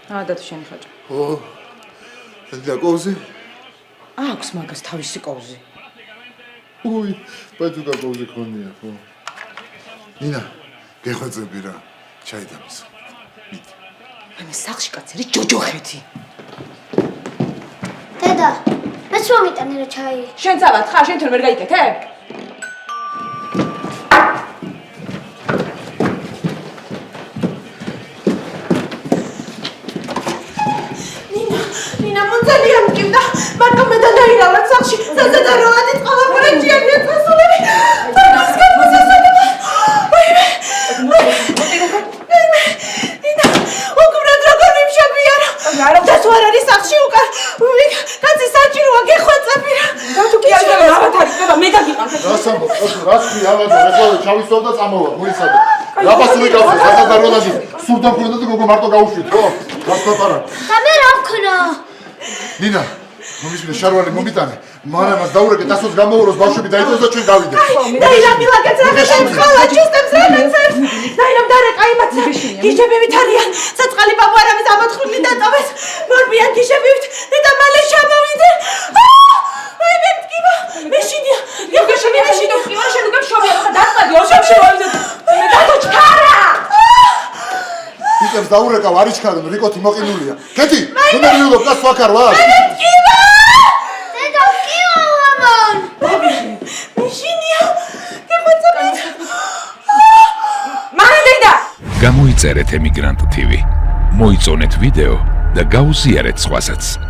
და თუ შენი ხაჭა. და კოვზი? აქვს მაგას თავისი კოვზი. ბაჭუდა კოვზი ქონია, ხო. ნინა, გეხვეწები რა, ჩაი დამის. მიდი. ამის სახლში კაცი ჯოჯოხეთი. დედა, მეც მომიტანე რა ჩაი. შენ წავალ, ხა, შენ თვითონ ვერ გაიკეთე? ნინა მუნძელი ამკივდა, მარტო მე და დაირავად სახლში, სადა როადი წყალაბურე ჯიარია წასულები. მას გამოსასწრაფო. ნინა, უკბრად როგორ ვიმშობია რა. და თუ არ არის სახლში უკან, კაცი საჭიროა გეხვეწები რა. და თუ კი არ დავათ არის, მე გაგიყავთ. რას ამბობ, რას კი ავადო, ეხლა ჩავისვავ და წამოვა, გულისადე. რაფასული გავხსნა, სადა როადი სურდა მქონდა და გოგო მარტო გაუშვით, ხო? რას პატარა. და მე რა ვქნა? ნინა, მომისმინე შარვალი მომიტანე. მანამას დაურეკე, დასოს გამოუროს ბავშვები დაიწოს და ჩვენ გავიდეთ. დაირამილა კაცრაკეთა წყალა ჩუსტებს რამეცებს. დაირამ დარეკა იმაცა. გიჟებივით არიან. საწყალი ბაბუ არავის ამოთხრული დატოვეს. მორბიან გიჟებივით. და მალე შემოვიდე. აი მე მткиვა. მეშინია. გეშინია, მეშინია, მткиვა, შენ უკვე შობია, ხა დაწადი, ოშებში მოვიდეთ. მე დაგოჩქარა. იტებს დაურეკავ არიჩქარენ, რიკოთი მოყინულია. კეთი, თუ მე მიულობ და სვაქარ ვარ. დედა, ვკივა ამან. მეშინია. გეხვეწები. მანდა გამოიწერეთ ემიგრანტ TV. მოიწონეთ ვიდეო და გაუზიარეთ სხვასაც.